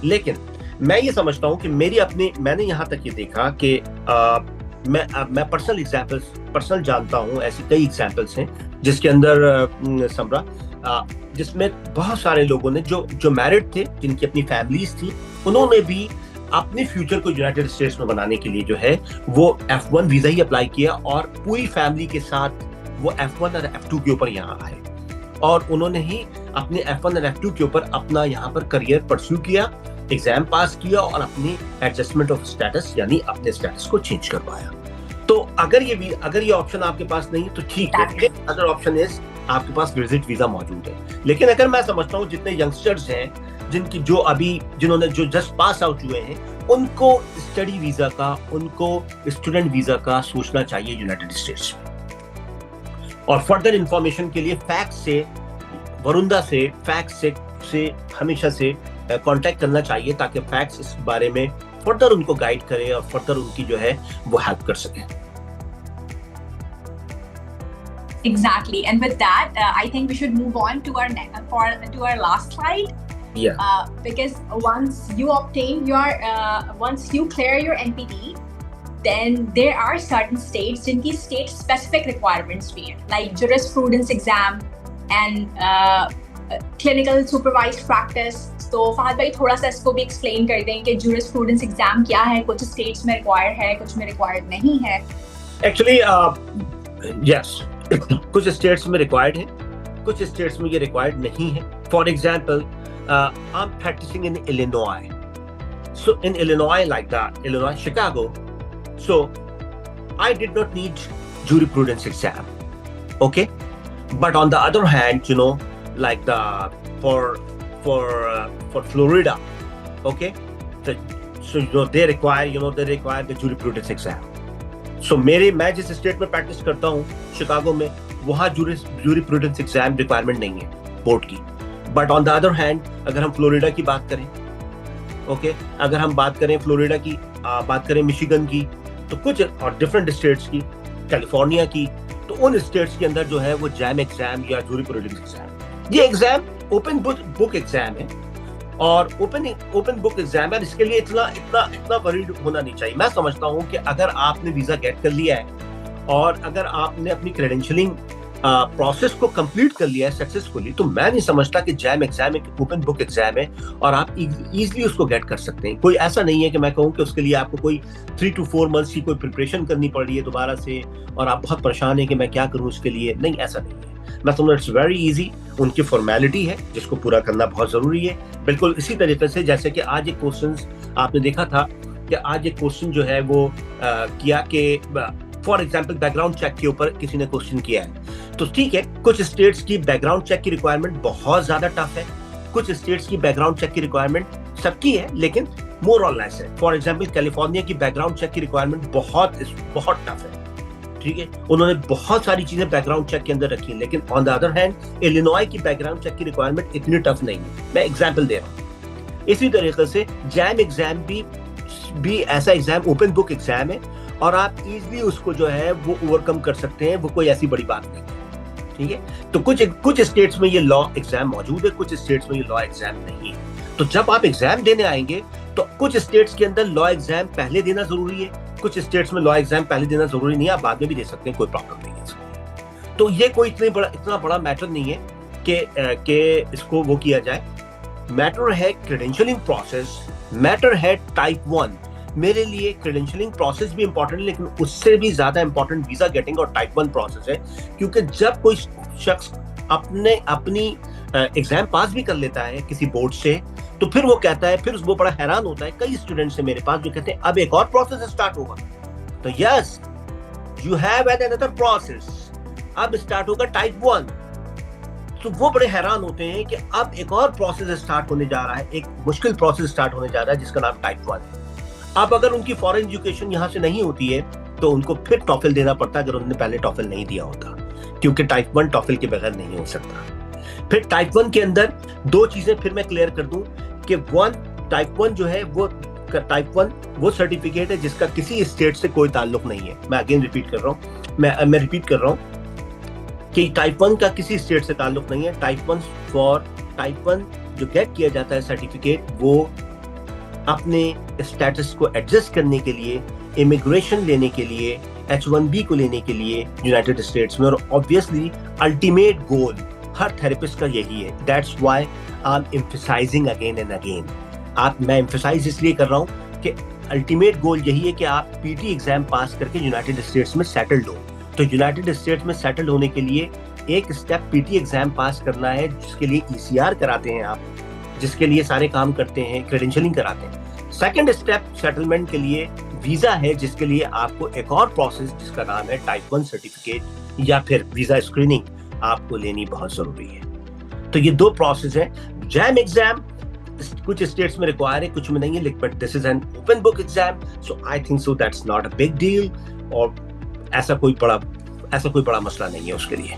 लेकिन मैं ये समझता हूँ कि मैंने यहाँ तक ये देखा कि मैं पर्सनल जानता हूँ, ऐसी कई एग्जाम्पल्स हैं जिसके अंदर समरा जिसमें बहुत सारे लोगों ने जो मैरिड थे, जिनकी अपनी फैमिलीज थी, उन्होंने भी अपने फ्यूचर को यूनाइटेड स्टेट्स में बनाने के लिए जो है वो F1 वीजा ही अप्लाई किया और पूरी फैमिली के साथ वो F1 और F2 के ऊपर यहाँ आए और उन्होंने ही अपने F1 और F2 के ऊपर अपना यहाँ पर करियर परस्यू किया, एग्जाम पास किया और अपनी एडजस्टमेंट ऑफ स्टेटस यानी अपने स्टेटस को चेंज करवाया। तो अगर ये ऑप्शन आपके पास नहीं तो ठीक है, अदर ऑप्शन इज आपके पास विजिट वीजा मौजूद है। लेकिन अगर मैं समझता हूँ जितने यंगस्टर्स हैं जिन्होंने जस्ट पास आउट हुए हैं, उनको स्टडी वीजा का, उनको स्टूडेंट वीजा का सोचना चाहिए यूनाइटेड स्टेट्स में। और फर्दर इंफॉर्मेशन के लिए फैक्ट से वरुंदा से हमेशा से कांटेक्ट करना चाहिए ताकि फैक्ट्स इस बारे में फर्दर उनको गाइड करे और फर्दर उनकी जो है वो हेल्प कर सके। Exactly, and with that, I think we should move on to our last slide. Yeah. Because once you clear your NPT, then there are certain states जिनकी state specific requirements भी हैं, like jurisprudence exam and clinical supervised practice. तो फहद भाई थोड़ा सा इसको भी explain कर दें कि jurisprudence exam क्या है, कुछ states में required है, कुछ में required नहीं है। Actually, yes. कुछ स्टेट्स में रिक्वायर्ड है, कुछ स्टेट्स में ये रिक्वायर्ड नहीं है। For example, I am practising in Illinois, so in Illinois like that, Illinois, Chicago, so I did not need jurisprudence exam, okay? But on the other hand, you know, like for Florida, okay, so you know they require the jurisprudence exam. So मैं जिस state में practice करता हूँ Chicago में, वहाँ jurisprudence exam requirement नहीं है board की। But on the other hand अगर हम फ्लोरिडा की बात करें, ओके, अगर हम बात करें फ्लोरिडा की, बात करें मिशिगन की, तो कुछ और डिफरेंट स्टेट्स की, कैलिफोर्निया की, तो उन स्टेट्स के अंदर जो है वो जैम एग्जाम या jurisprudence एग्जाम, ये एग्जाम ओपन बुक एग्जाम है और ओपन बुक एग्जाम है। इसके लिए इतना वरीड होना नहीं चाहिए। मैं समझता हूँ कि अगर आपने वीजा गेट कर लिया है और अगर आपने अपनी क्रेडेंशियलिंग प्रोसेस को कंप्लीट कर लिया है सक्सेसफुली, तो मैं नहीं समझता कि जैम एग्जाम एक ओपन बुक एग्जाम है और आप इजीली उसको गेट कर सकते हैं। कोई ऐसा नहीं है कि मैं कहूँ कि उसके लिए आपको कोई 3 to 4 months की कोई प्रिपरेशन करनी पड़ रही है दोबारा से और आप बहुत परेशान हैं कि मैं क्या करूँ इसके लिए। नहीं, ऐसा नहीं है। मैं समझता हूँ इट्स वेरी इजी। उनकी फॉर्मेलिटी है जिसको पूरा करना बहुत जरूरी है। बिल्कुल इसी तरीके से जैसे कि आज एक क्वेश्चन आपने देखा था कि आज एक क्वेश्चन जो है वो किया कि फॉर एग्जाम्पल बैकग्राउंड चेक के ऊपर किसी ने क्वेश्चन किया है, तो ठीक है, कुछ स्टेट्स की बैकग्राउंड चेक की रिक्वायरमेंट बहुत ज्यादा टफ है, कुछ स्टेट्स की बैकग्राउंड चेक की रिक्वायरमेंट सबकी है लेकिन मोर और लेस है। फॉर एग्जाम्पल कैलिफोर्निया की बैकग्राउंड चेक की रिक्वायरमेंट बहुत टफ है, ठीक है, उन्होंने बहुत सारी चीजें बैकग्राउंड चेक के अंदर रखी है। लेकिन on the other hand Illinois की बैकग्राउंड चेक की रिक्वायरमेंट इतनी टफ नहीं है। मैं एग्जाम्पल दे रहा हूँ। इसी तरीके से जैम एग्जाम भी ऐसा एग्जाम ओपन बुक एग्जाम है और आप इजीली उसको जो है वो ओवरकम कर सकते हैं, वो कोई ऐसी बड़ी बात नहीं है, ठीक है। तो कुछ स्टेट्स में ये लॉ एग्जाम मौजूद है, कुछ स्टेट्स में ये लॉ एग्जाम नहीं है। तो जब आप एग्जाम देने आएंगे तो कुछ स्टेट्स के अंदर लॉ एग्जाम पहले देना जरूरी है, कुछ स्टेट्स में लॉ एग्जाम पहले देना जरूरी नहीं है, आप बाद में भी दे सकते हैं, कोई प्रॉब्लम नहीं है। तो ये कोई इतना बड़ा मैटर नहीं है कि इसको वो किया जाए। मैटर है क्रेडेंशियलिंग प्रोसेस, मैटर है टाइप 1। मेरे लिए क्रेडेंशियलिंग प्रोसेस भी इंपॉर्टेंट है लेकिन उससे भी ज्यादा इंपॉर्टेंट वीजा गेटिंग और टाइप 1 प्रोसेस है, क्योंकि जब कोई शख्स अपनी एग्जाम पास भी कर लेता है किसी बोर्ड से, तो फिर वो कहता है, फिर वो बड़ा हैरान होता है। कई स्टूडेंट्स है मेरे पास जो कहते हैं अब एक और प्रोसेस स्टार्ट होगा। तो yes, you have an another process, अब स्टार्ट होगा टाइप 1। तो वो बड़े हैरान होते हैं कि अब एक और प्रोसेस स्टार्ट होने जा रहा है, एक मुश्किल प्रोसेस स्टार्ट होने जा रहा है जिसका नाम टाइप 1 है। अब अगर उनकी फॉरेन एजुकेशन यहाँ से नहीं होती है तो उनको फिर टॉफल देना पड़ता है, अगर उन्होंने पहले टॉफल नहीं दिया होता, क्योंकि टाइप 1 टॉफल के बगैर नहीं हो सकता। फिर टाइप 1 के अंदर 2 चीजें फिर मैं क्लियर कर दूं कि टाइप 1 जो है टाइप 1 वो सर्टिफिकेट है जिसका किसी स्टेट से कोई ताल्लुक नहीं है। मैं अगेन रिपीट कर रहा हूँ, मैं रिपीट कर रहा हूँ कि टाइप 1 का किसी स्टेट से ताल्लुक नहीं है। टाइप 1 जो गेट किया जाता है सर्टिफिकेट, वो अपने स्टेटस को एडजस्ट करने के लिए, इमिग्रेशन लेने के लिए, H1B को लेने के लिए यूनाइटेड स्टेट्स में, और ऑब्वियसली अल्टीमेट गोल हर थेरेपिस्ट का यही है। That's why I am emphasising again and again. मैं एम्फसाइज इसलिए कर रहा हूँ कि अल्टीमेट गोल यही है कि आप पीटी एग्जाम पास करके यूनाइटेड स्टेट्स में सेटल्ड हो। तो यूनाइटेड स्टेट्स में सेटल होने के लिए एक स्टेप पीटी एग्जाम पास करना है, जिसके लिए ईसीआर कराते हैं आप, जिसके लिए सारे काम करते हैं, क्रेडेंशियलिंग कराते हैं। सेकंड स्टेप सेटलमेंट के लिए वीजा है, जिसके लिए आपको एक और प्रोसेस जिसका नाम है टाइप 1 सर्टिफिकेट या फिर वीजा स्क्रीनिंग आपको लेनी बहुत जरूरी है। तो ये दो प्रोसेस हैं। जैम एग्जाम कुछ स्टेट्स में रिक्वायर है, कुछ में नहीं है, but this is an open book exam, so I think so that's not a big deal, और ऐसा कोई बड़ा मसला नहीं है उसके लिए।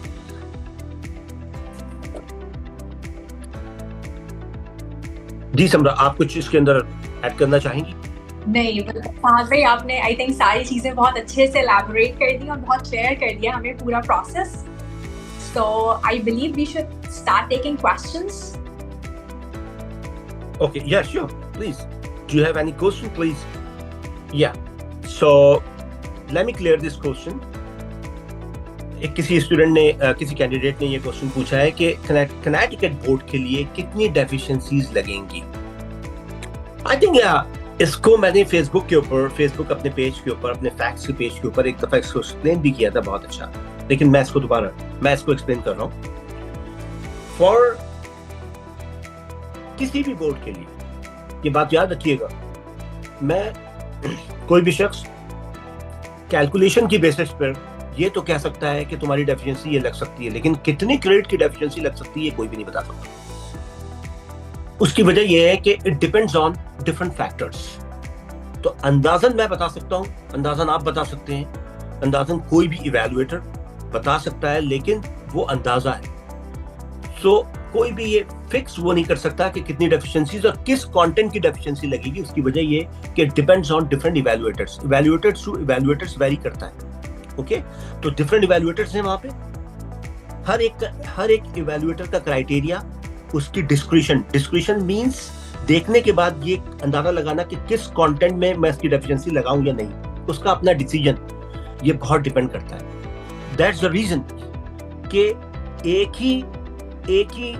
जी समरा, आप कुछ इसके अंदर ऐड करना चाहेंगी? नहीं, फहद भाई आपने आई थिंक सारी चीजें बहुत अच्छे से एलैबोरेट कर दी और बहुत क्लियर कर दिया हमें पूरा process. So I believe we should start taking questions. Okay, yeah, sure. Please. Do you have any question, please? Yeah. So, let me clear this question. किसी स्टूडेंट ने, किसी कैंडिडेट ने ये क्वेश्चन पूछा है कि कनेक्टिकट बोर्ड के लिए कितनी डेफिशिएंसीज लगेंगी। आई थिंक इसको मैंने फेसबुक अपने पेज के ऊपर, अपने फैक्ट्स के पेज के ऊपर एक दफा इसको एक्सप्लेन भी किया था बहुत अच्छा, लेकिन मैं इसको एक्सप्लेन कर रहा हूँ। फॉर किसी भी बोर्ड के लिए ये बात याद रखिएगा, कोई भी शख्स कैलकुलेशन की बेसिस पर ये तो कह सकता है कि तुम्हारी डेफिशिएंसी ये लग सकती है, लेकिन कितनी क्रेडिट की डेफिशिएंसी लग सकती है कोई भी नहीं बता सकता। उसकी वजह यह है कि it depends on different factors. तो अंदाजन मैं बता सकता हूं, अंदाजन आप बता सकते हैं, अंदाजन कोई भी इवैल्यूएटर बता सकता है, लेकिन वो अंदाजा है। सो कोई भी ये फिक्स वो नहीं कर सकता कि कितनी डेफिशिएंसीज और किस कंटेंट की डेफिशिएंसी लगेगी। उसकी वजह ये कि depends on different evaluators to evaluators vary करता है। ओके, तो डिफरेंट इवैल्यूएटर्स हैं वहां पे। हर एक इवैल्यूएटर का क्राइटेरिया, उसकी डिस्क्रिशन मींस देखने के बाद ये अंदाजा लगाना कि किस कंटेंट में मैं इसकी डेफिशिएंसी लगाऊं या नहीं, उसका अपना डिसीजन ये बहुत डिपेंड करता है। दैट्स द रीजन कि एक ही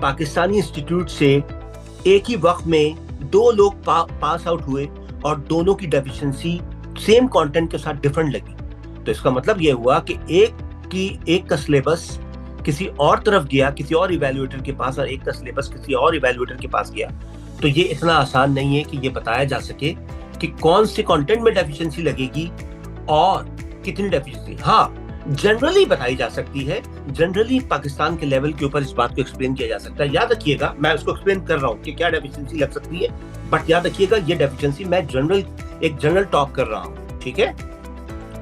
पाकिस्तानी इंस्टीट्यूट से एक ही वक्त में दो लोग पास आउट हुए और दोनों की डेफिशिएंसी सेम कंटेंट के साथ डिफरेंट लगी। तो इसका मतलब यह हुआ कि एक का सिलेबस किसी और तरफ गया, किसी और इवैल्यूएटर के पास, और एक का सिलेबस किसी और इवैल्यूएटर के पास गया। तो ये इतना आसान नहीं है कि ये बताया जा सके कि कौन से कंटेंट में डेफिशिएंसी लगेगी और कितनी डेफिशिएंसी। हाँ, जनरली बताई जा सकती है, जनरली पाकिस्तान के लेवल के ऊपर इस बात को एक्सप्लेन किया जा सकता है। याद रखिएगा, मैं उसको एक्सप्लेन कर रहा हूँ कि क्या डेफिशिएंसी लग सकती है, बट याद रखिएगा ये डेफिशिएंसी मैं एक जनरल टॉक कर रहा हूँ, ठीक है।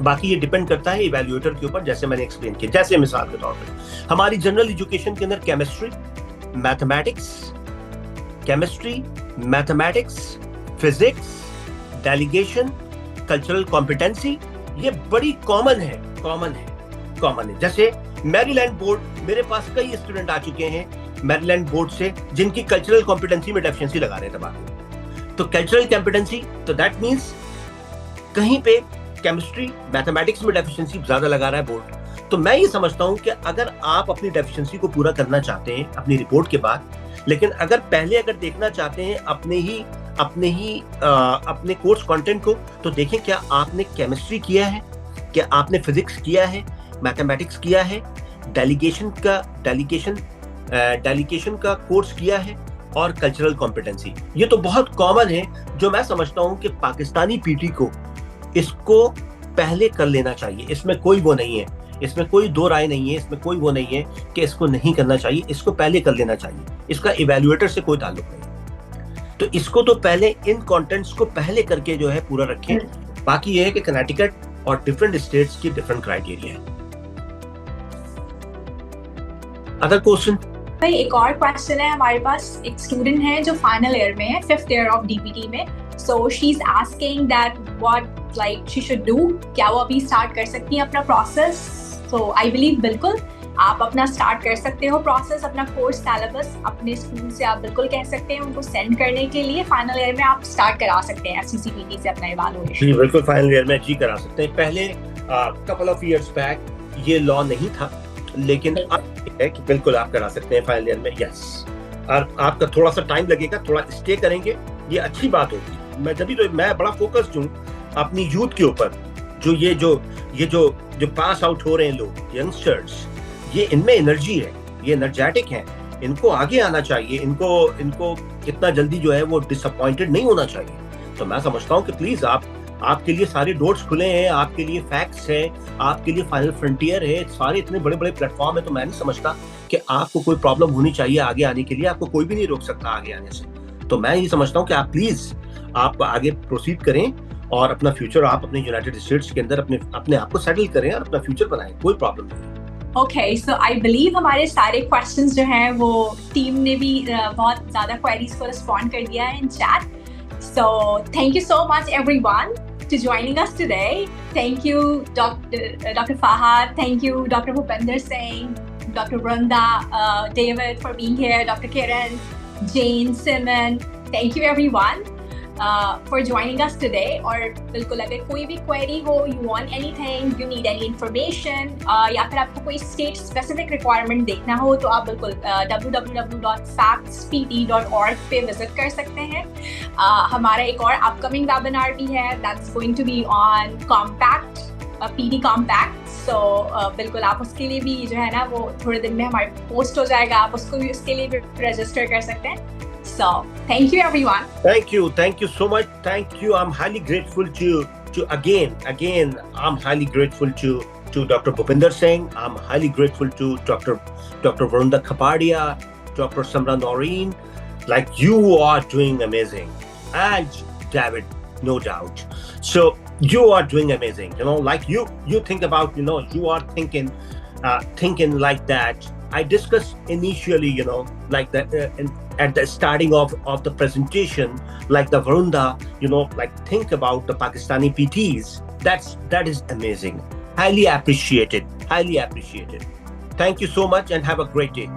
बाकी ये डिपेंड करता है इवैल्यूएटर के ऊपर, जैसे मैंने एक्सप्लेन किया। जैसे मिसाल के तौर पर हमारी जनरल एजुकेशन के अंदर chemistry, mathematics, physics, delegation, cultural competency, ये बड़ी कॉमन है। जैसे मैरीलैंड बोर्ड, मेरे पास कई स्टूडेंट आ चुके हैं मैरीलैंड बोर्ड से जिनकी कल्चरल कॉम्पिटेंसी में डेफिशिएंसी लगा रहे थे। तो कल्चरल कॉम्पिटेंसी, तो दैट मींस कहीं पे केमिस्ट्री, मैथमेटिक्स में डेफिशिएंसी ज्यादा लगा रहा है बोर्ड। तो मैं ये समझता हूं कि अगर आप अपनी डेफिशिएंसी को पूरा करना चाहते हैं अपनी रिपोर्ट के बाद, लेकिन अगर देखना चाहते हैं अपने कोर्स कंटेंट को, तो देखें क्या आपने केमिस्ट्री किया है, क्या आपने फिजिक्स किया है, मैथमेटिक्स किया है, डेलीगेशन का कोर्स किया है, और कल्चरल कॉम्पिटेंसी। ये तो बहुत कॉमन है, जो मैं समझता हूं कि पाकिस्तानी पीटी को इसको पहले कर लेना चाहिए। इसमें कोई वो नहीं है, इसमें कोई दो राय नहीं है, इसमें कोई वो नहीं है कि इसको नहीं करना चाहिए, इसको पहले कर लेना चाहिए। इसका इवैल्यूएटर से कोई ताल्लुक नहीं। तो इसको तो पहले इन कंटेंट्स को पहले करके जो है पूरा रखें। बाकी ये है कि कनेक्टिकट और डिफरेंट स्टेट्स की डिफरेंट क्राइटेरिया है। Other question? भाई एक और क्वेश्चन है हमारे पास। एक स्टूडेंट है जो फाइनल ईयर में है, 5th ईयर ऑफ डीपीटी में। So she is asking that what like she should do. क्या वो अभी स्टार्ट कर सकती है अपना प्रोसेस? सो आई बिलीव बिल्कुल आप अपना स्टार्ट कर सकते हो प्रोसेस। अपना कोर्स सिलेबस अपने स्कूल से आप बिल्कुल कह सकते हैं उनको सेंड करने के लिए। फाइनल ईयर में आप स्टार्ट करा सकते हैं एफसीसीपीटी से अपना इवैल्यूएशन। जी बिल्कुल, फाइनल ईयर में जी करा सकते हैं। पहले कपल ऑफ इयर्स बैक ये लॉ नहीं था, लेकिन अब है कि बिल्कुल आप करा सकते हैं फाइनल ईयर में, यस। और आपका थोड़ा सा टाइम लगेगा, थोड़ा स्टे करेंगे, ये अच्छी बात होगी। मैं बड़ा फोकस्ड हूँ अपनी यूथ के ऊपर, जो पास आउट हो रहे हैं लोग, यंगस्टर्स, ये इनमें एनर्जी है, ये एनर्जेटिक हैं, इनको आगे आना चाहिए, इनको इतना जल्दी जो है वो डिसअपॉइंटेड नहीं होना चाहिए। तो मैं समझता हूँ कि प्लीज आपके लिए सारे डोर्स खुले हैं, आपके लिए फैक्ट्स हैं, आपके लिए फाइनल फ्रंटियर है, सारे इतने बड़े बड़े प्लेटफॉर्म है। तो मैं नहीं समझता कि आपको कोई प्रॉब्लम होनी चाहिए आगे आने के लिए, आपको कोई भी नहीं रोक सकता आगे आने से। तो मैं ये समझता हूँ कि आप प्लीज आप आगे प्रोसीड करें और अपना फ्यूचर आप अपने यूनाइटेड स्टेट्स के अंदर अपने आप को सेटल करें और अपना फ्यूचर बनाएं, कोई प्रॉब्लम नहीं। Okay, so I believe हमारे सारे questions जो हैं वो टीम ने भी बहुत ज़्यादा queries को respond कर दिया है in chat. So thank you so much everyone to joining us today. Thank you Dr. Fahad, thank you Dr. Bhupinder Singh, Dr. Vrunda, David for being here, Dr. Kiran, Jane, Simon. Thank you everyone for joining us today. और बिल्कुल अगर कोई भी query हो, you want anything, you need any information, या फिर आपको कोई state specific requirement देखना हो, तो आप बिल्कुल www.factspt.org पे visit कर सकते हैं। हमारा एक और upcoming webinar भी है, that's going to be on Compact, PD Compact. So बिल्कुल आप उसके लिए भी जो है ना वो थोड़े दिन में हमारे पोस्ट हो जाएगा, आप उसके लिए भी रजिस्टर कर सकते हैं। So, thank you everyone. Thank you so much. Thank you. I'm highly grateful to again, I'm highly grateful to Dr. Bhupinder Singh. I'm highly grateful to Dr. Vrunda Kapadia, Dr. Samra Noreen. Like, you are doing amazing. And David, no doubt. So, you are doing amazing. You know, like you think about, you are thinking like that. I discussed initially, like that at the starting of the presentation, like the Vrunda, like think about the Pakistani PTs. That is amazing. Highly appreciated. Thank you so much and have a great day.